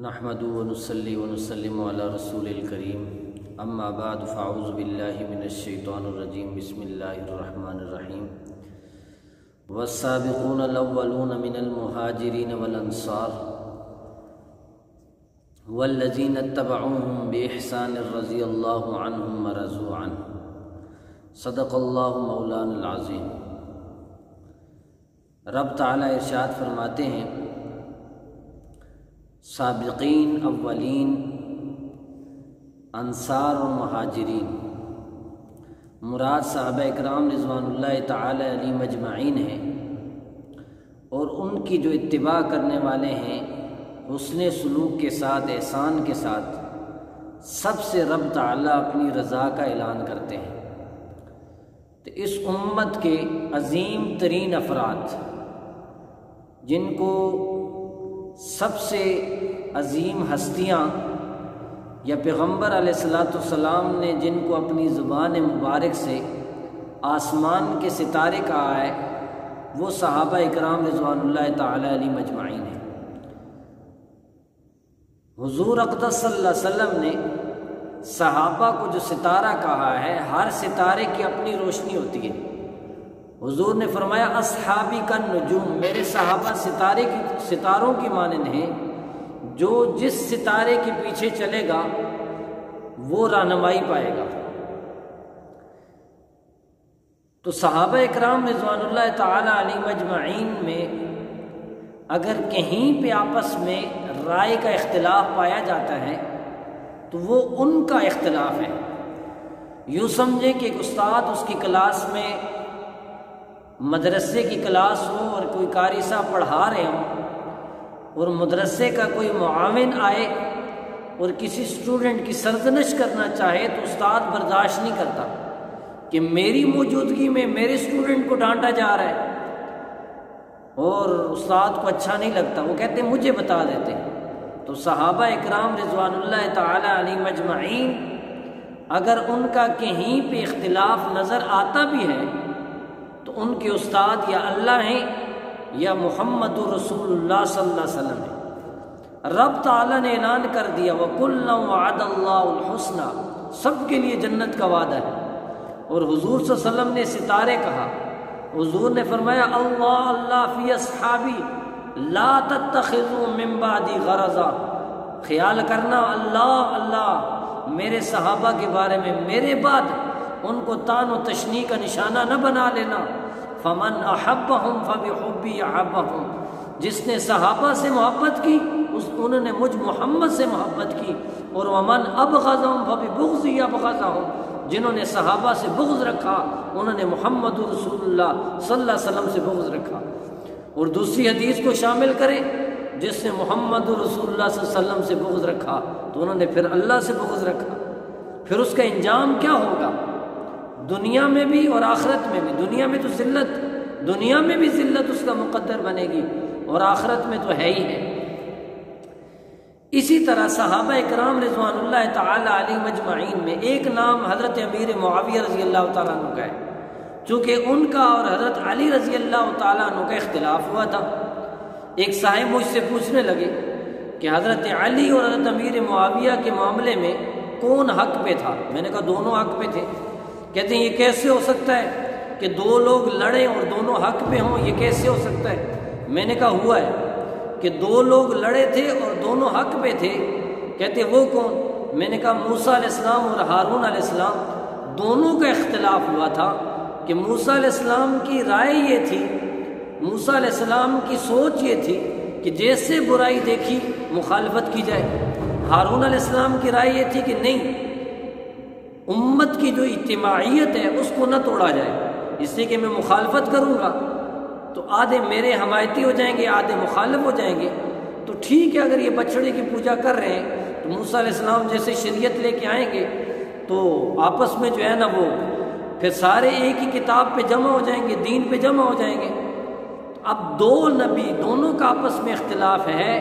نحمدہ ونصلی ونسلم علی رسول الکریم اما بعد فاعوذ باللہ من الشیطان الرجیم بسم اللہ الرحمن الرحیم والسابقون الاولون من المہاجرین والانصار والذین اتبعوهم بإحسان رضی اللہ عنہم ورضوا عنہ صدق اللہ مولانا العظیم۔ رب تعالیٰ ارشاد فرماتے ہیں سابقین اولین انصار و مہاجرین، مراد صحابہ اکرام رضوان اللہ تعالی علیہم اجمعین ہیں، اور ان کی جو اتباع کرنے والے ہیں حسن سلوک کے ساتھ، احسان کے ساتھ، سب سے رب تعالیٰ اپنی رضا کا اعلان کرتے ہیں۔ تو اس امت کے عظیم ترین افراد جن کو سب سے عظیم ہستیاں یا پیغمبر علیہ السلام نے جن کو اپنی زبان مبارک سے آسمان کے ستارے کہا ہے، وہ صحابہ اکرام رضوان اللہ تعالی علیہم اجمعین ہیں۔ حضور اقدس صلی اللہ علیہ وسلم نے صحابہ کو جو ستارہ کہا ہے، ہر ستارے کی اپنی روشنی ہوتی ہے۔ حضور نے فرمایا اصحابی کا نجوم، میرے صحابہ ستاروں کی مانند ہیں، جو جس ستارے کے پیچھے چلے گا وہ رہنمائی پائے گا۔ تو صحابہ اکرام رضوان اللہ تعالی علیہم اجمعین میں اگر کہیں پہ آپس میں رائے کا اختلاف پایا جاتا ہے تو وہ ان کا اختلاف ہے۔ یوں سمجھیں کہ ایک استاد اس کی کلاس میں، مدرسے کی کلاس ہو اور کوئی قاری صاحب پڑھا رہے ہوں، اور مدرسے کا کوئی معاون آئے اور کسی اسٹوڈنٹ کی سرزنش کرنا چاہے تو استاد برداشت نہیں کرتا کہ میری موجودگی میں میرے اسٹوڈنٹ کو ڈانٹا جا رہا ہے، اور استاد کو اچھا نہیں لگتا، وہ کہتے ہیں مجھے بتا دیتے۔ تو صحابہ اکرام رضوان اللہ تعالی علیہم اجمعین اگر ان کا کہیں پہ اختلاف نظر آتا بھی ہے تو ان کے استاد یا اللہ ہیں یا محمد رسول اللہ صلی اللہ علیہ وسلم ہے۔ رب تعالیٰ نے اعلان کر دیا وَكُلًّا وَعَدَ اللَّهُ الْحُسْنَى، سب کے لیے جنت کا وعدہ ہے۔ اور حضور صلی اللہ علیہ وسلم نے ستارے کہا، حضور نے فرمایا اللہ اللہ فی اصحابی لا تتخذوا من بعدی غرضا، خیال کرنا اللہ اللہ میرے صحابہ کے بارے میں، میرے بعد ان کو تان و تشنیع کا نشانہ نہ بنا لینا۔ فمن احبہم فبحبی احبہم، جس نے صحابہ سے محبت کی انہوں نے مجھ محمد سے محبت کی، اور ومن ابغضہم فببغضی ابغضہم، جنہوں نے صحابہ سے بغض رکھا انہوں نے محمد رسول اللہ صلی اللہ علیہ وسلم سے بغض رکھا۔ اور دوسری حدیث کو شامل کریں، جس نے محمد رسول اللہ صلی اللہ علیہ وسلم سے بغض رکھا تو انہوں نے پھر اللہ سے بغض رکھا۔ پھر اس کا انجام کیا ہوگا؟ دنیا میں بھی اور آخرت میں بھی۔ دنیا میں تو ذلت، دنیا میں بھی ذلت اس کا مقدر بنے گی، اور آخرت میں تو ہے ہی ہے۔ اسی طرح صحابہ اکرام رضوان اللہ تعالی علیہم اجمعین میں ایک نام حضرت امیر معاویہ رضی اللہ تعالیٰ عنہ کا ہے، چونکہ ان کا اور حضرت علی رضی اللہ تعالیٰ عنہ کا اختلاف ہوا تھا۔ ایک صاحب مجھ سے پوچھنے لگے کہ حضرت علی اور حضرت امیر معاویہ کے معاملے میں کون حق پہ تھا؟ میں نے کہا دونوں حق پہ تھے۔ کہتے ہیں یہ کیسے ہو سکتا ہے کہ دو لوگ لڑیں اور دونوں حق پہ ہوں، یہ کیسے ہو سکتا ہے؟ میں نے کہا ہوا ہے کہ دو لوگ لڑے تھے اور دونوں حق پہ تھے۔ کہتے وہ کون؟ میں نے کہا موسیٰ علیہ السلام اور ہارون علیہ السلام، دونوں کا اختلاف ہوا تھا کہ موسیٰ علیہ السلام کی رائے یہ تھی، موسیٰ علیہ السلام کی سوچ یہ تھی کہ جیسے برائی دیکھی مخالفت کی جائے، ہارون علیہ السلام کی رائے یہ تھی کہ نہیں، امت کی جو اجتماعیت ہے اس کو نہ توڑا جائے، اس سے کہ میں مخالفت کروں گا تو آدھے میرے حمایتی ہو جائیں گے، آدھے مخالف ہو جائیں گے۔ تو ٹھیک ہے اگر یہ بچڑے کی پوجا کر رہے ہیں تو موسیٰ علیہ السلام جیسے شریعت لے کے آئیں گے تو آپس میں جو ہے نا وہ پھر سارے ایک ہی کتاب پہ جمع ہو جائیں گے، دین پہ جمع ہو جائیں گے۔ اب دو نبی، دونوں کا آپس میں اختلاف ہے،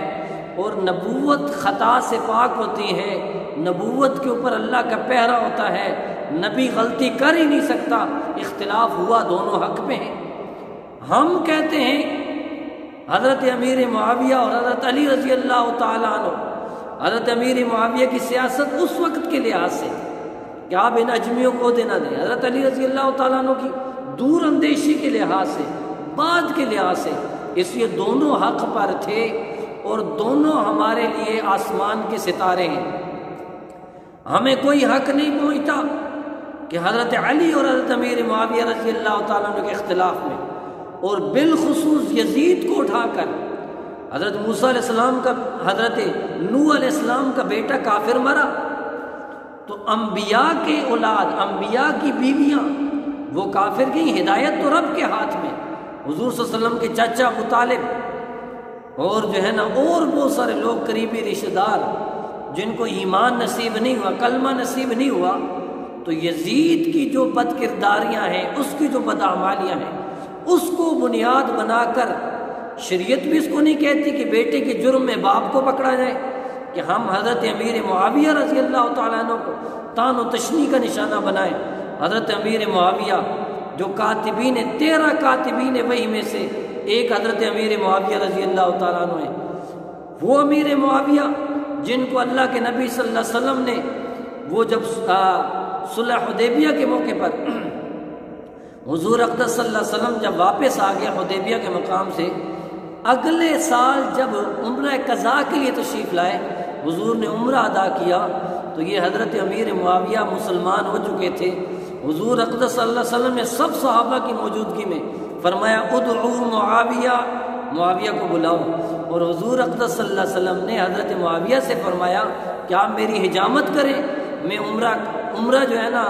اور نبوت خطا سے پاک ہوتی ہے، نبوت کے اوپر اللہ کا پہرا ہوتا ہے، نبی غلطی کر ہی نہیں سکتا۔ اختلاف ہوا، دونوں حق پہ ہیں۔ ہم کہتے ہیں حضرت امیر معاویہ اور حضرت علی رضی اللہ تعالیٰ عنہ حضرت امیر معاویہ کی سیاست اس وقت کے لحاظ سے کہ آپ ان اجمیوں کو عہدے نہ دیں، حضرت علی رضی اللہ تعالیٰ عنہ کی دور اندیشی کے لحاظ سے، بعد کے لحاظ سے، اس لیے دونوں حق پر تھے اور دونوں ہمارے لیے آسمان کے ستارے ہیں۔ ہمیں کوئی حق نہیں پہنچتا کہ حضرت علی اور حضرت امیر معاویہ رضی اللہ تعالیٰ عنہ کے اختلاف میں، اور بالخصوص یزید کو اٹھا کر حضرت موسیٰ علیہ السلام کا، حضرت نوح علیہ السلام کا بیٹا کافر مرا، تو انبیاء کے اولاد، انبیاء کی بیویاں وہ کافر گئیں، ہدایت تو رب کے ہاتھ میں۔ حضور صلی اللہ علیہ وسلم کے چچا ابو طالب اور جو ہے نا اور بہت سارے لوگ قریبی رشتہ دار جن کو ایمان نصیب نہیں ہوا، کلمہ نصیب نہیں ہوا، تو یزید کی جو بد کرداریاں ہیں، اس کی جو بدعمالیاں ہیں، اس کو بنیاد بنا کر شریعت بھی اس کو نہیں کہتی کہ بیٹے کے جرم میں باپ کو پکڑا جائے، کہ ہم حضرت امیر معاویہ رضی اللہ تعالیٰ عنہ کو طعن و تشنیع کا نشانہ بنائیں۔ حضرت امیر معاویہ جو کاتبین 13 کاتبین وحی میں سے ایک حضرت امیر معاویہ رضی اللہ تعالیٰ عنہ ہے، وہ امیر معاویہ جن کو اللہ کے نبی صلی اللہ علیہ وسلم نے، وہ جب صلح حدیبیہ کے موقع پر حضور اقدس صلی اللہ علیہ وسلم جب واپس آ گیا حدیبیہ کے مقام سے، اگلے سال جب عمرہ قضاء کے لیے تشریف لائے، حضور نے عمرہ ادا کیا، تو یہ حضرت امیر معاویہ مسلمان ہو چکے تھے۔ حضور اقدس صلی اللہ علیہ وسلم نے سب صحابہ کی موجودگی میں فرمایا ادعو معاویہ، معاویہ کو بلاؤ، اور حضور اقدس صلی اللہ علیہ وسلم نے حضرت معاویہ سے فرمایا کہ آپ میری حجامت کریں، میں عمرہ جو ہے نا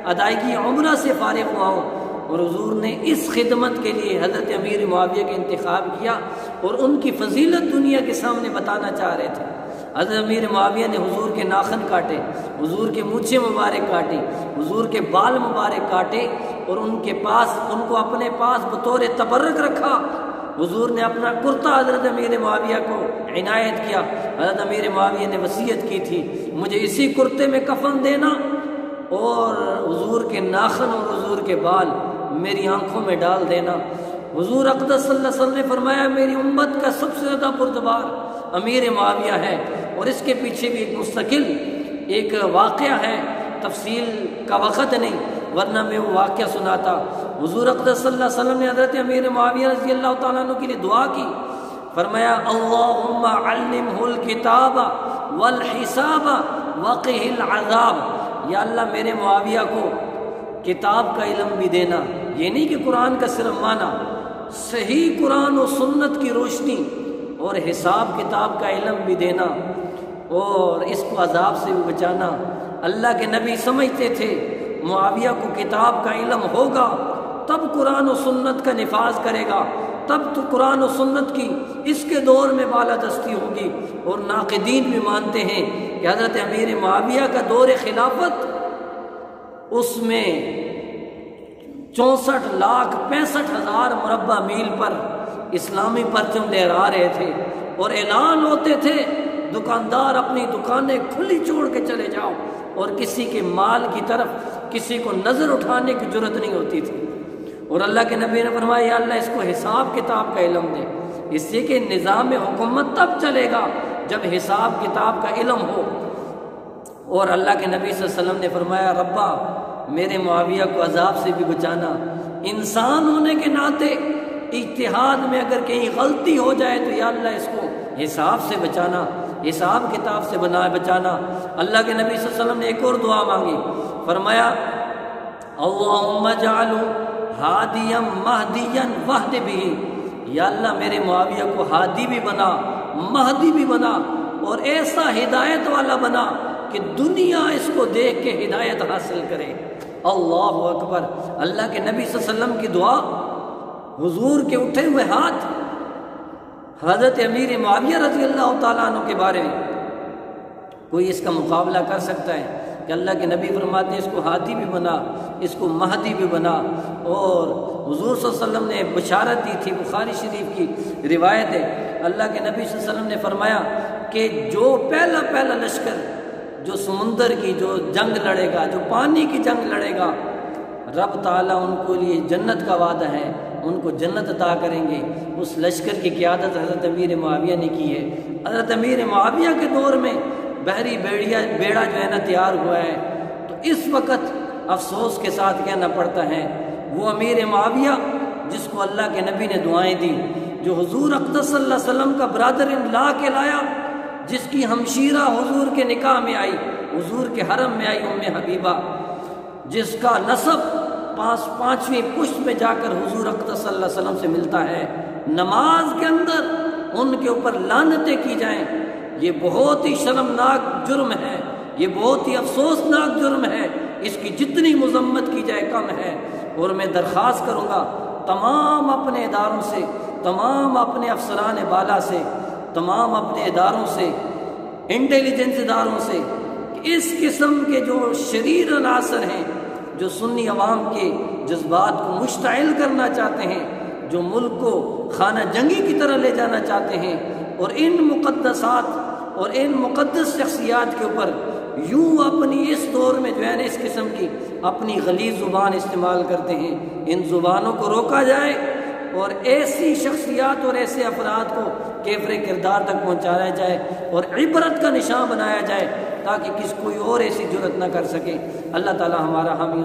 ادائیگی عمرہ سے فارغ ہوا ہوں، اور حضور نے اس خدمت کے لیے حضرت امیر معاویہ کا انتخاب کیا اور ان کی فضیلت دنیا کے سامنے بتانا چاہ رہے تھے۔ حضرت امیر معاویہ نے حضور کے ناخن کاٹے، حضور کے مونچھیں مبارک کاٹی، حضور کے بال مبارک کاٹے، اور ان کو اپنے پاس بطور تبرک رکھا۔ حضور نے اپنا کرتا حضرت امیر معاویہ کو عنایت کیا۔ حضرت امیر معاویہ نے وصیت کی تھی مجھے اسی کرتے میں کفن دینا، اور حضور کے ناخن اور حضور کے بال میری آنکھوں میں ڈال دینا۔ حضور اقدس صلی اللہ علیہ وسلم نے فرمایا میری امت کا سب سے زیادہ بردبار امیر معاویہ ہے، اور اس کے پیچھے بھی ایک مستقل ایک واقعہ ہے، تفصیل کا وقت نہیں ورنہ میں وہ واقعہ سناتا۔ حضور اقدس صلی اللہ علیہ وسلم نے حضرت امیر معاویہ رضی اللہ تعالیٰ عنہ کے لیے دعا کی، فرمایا اللہم علمہ الکتاب والحساب وقہ العذاب، یا اللہ میرے معاویہ کو کتاب کا علم بھی دینا، یہ نہیں کہ قرآن کا صرف معنی، صحیح قرآن و سنت کی روشنی اور حساب کتاب کا علم بھی دینا، اور اس کو عذاب سے بھی بچانا۔ اللہ کے نبی سمجھتے تھے معاویہ کو کتاب کا علم ہوگا تب قرآن و سنت کا نفاذ کرے گا، تب تو قرآن و سنت کی اس کے دور میں بالادستی ہوگی۔ اور ناقدین بھی مانتے ہیں کہ حضرت امیر معاویہ کا دور خلافت، اس میں 64,65,000 مربع میل پر اسلامی پرچم لہرا رہے تھے، اور اعلان ہوتے تھے دکاندار اپنی دکانیں کھلی چھوڑ کے چلے جاؤ، اور کسی کے مال کی طرف کسی کو نظر اٹھانے کی جرت نہیں ہوتی تھی۔ اور اللہ کے نبی نے فرمایا یا اللہ اس کو حساب کتاب کا علم دے، اس سے کہ نظام حکومت تب چلے گا جب حساب کتاب کا علم ہو۔ اور اللہ کے نبی صلی اللہ علیہ وسلم نے فرمایا ربا میرے معاویہ کو عذاب سے بھی بچانا، انسان ہونے کے ناطے اجتہاد میں اگر کہیں غلطی ہو جائے تو یا اللہ اس کو حساب سے بچانا، حساب کتاب سے بچانا۔ اللہ کے نبی صلی اللہ علیہ وسلم نے ایک اور دعا مانگی، فرمایا اللہم اجعلہ ہادیا مہدیا واہد بہ، یا اللہ میرے معاویہ کو ہادی بھی بنا، مہدی بھی بنا، اور ایسا ہدایت والا بنا کہ دنیا اس کو دیکھ کے ہدایت حاصل کرے۔ اللہ اکبر۔ اللہ کے نبی صلی اللہ علیہ وسلم کی دعا، حضور کے اٹھے ہوئے ہاتھ حضرت امیر معاویہ رضی اللہ تعالیٰ عنہ کے بارے میں کوئی اس کا مقابلہ کر سکتا ہے کہ اللہ کے نبی فرماتے ہیں اس کو ہادی بھی بنا، اس کو مہدی بھی بنا۔ اور حضور صلی اللہ علیہ وسلم نے بشارت دی تھی، بخاری شریف کی روایت ہے، اللہ کے نبی صلی اللہ علیہ وسلم نے فرمایا کہ جو پہلا لشکر جو سمندر کی جو جنگ لڑے گا، جو پانی کی جنگ لڑے گا، رب تعالیٰ ان کو لیے جنت کا وعدہ ہے، ان کو جنت عطا کریں گے۔ اس لشکر کی قیادت حضرت امیر معاویہ نے کی ہے۔ حضرت امیر معاویہ کے دور میں بحری بیڑا جو ہے نا تیار ہوا ہے، تو اس وقت افسوس کے ساتھ کہنا پڑتا ہے وہ امیر معاویہ جس کو اللہ کے نبی نے دعائیں دی، جو حضور اقدس صلی اللہ علیہ وسلم کا برادر ان لا کے لایا، جس کی ہمشیرہ حضور کے نکاح میں آئی، حضور کے حرم میں آئی ام حبیبہ، جس کا نسب پانچویں پشت میں جا کر حضور اقدس صلی اللہ علیہ وسلم سے ملتا ہے، نماز کے اندر ان کے اوپر لعنتیں کی جائیں، یہ بہت ہی شرمناک جرم ہے، یہ بہت ہی افسوسناک جرم ہے، اس کی جتنی مذمت کی جائے کم ہے۔ اور میں درخواست کروں گا تمام اپنے اداروں سے، تمام اپنے افسران بالا سے، تمام اپنے اداروں سے، انٹیلیجنس اداروں سے، کہ اس قسم کے جو شریر عناصر ہیں، جو سنی عوام کے جذبات کو مشتعل کرنا چاہتے ہیں، جو ملک کو خانہ جنگی کی طرح لے جانا چاہتے ہیں، اور ان مقدسات اور ان مقدس شخصیات کے اوپر یوں اپنی اس دور میں جو ہے نا اس قسم کی اپنی غلیظ زبان استعمال کرتے ہیں، ان زبانوں کو روکا جائے اور ایسی شخصیات اور ایسے افراد کو کیفر کردار تک پہنچایا جائے اور عبرت کا نشان بنایا جائے تاکہ کوئی اور ایسی جرت نہ کر سکے۔ اللہ تعالی ہمارا حامی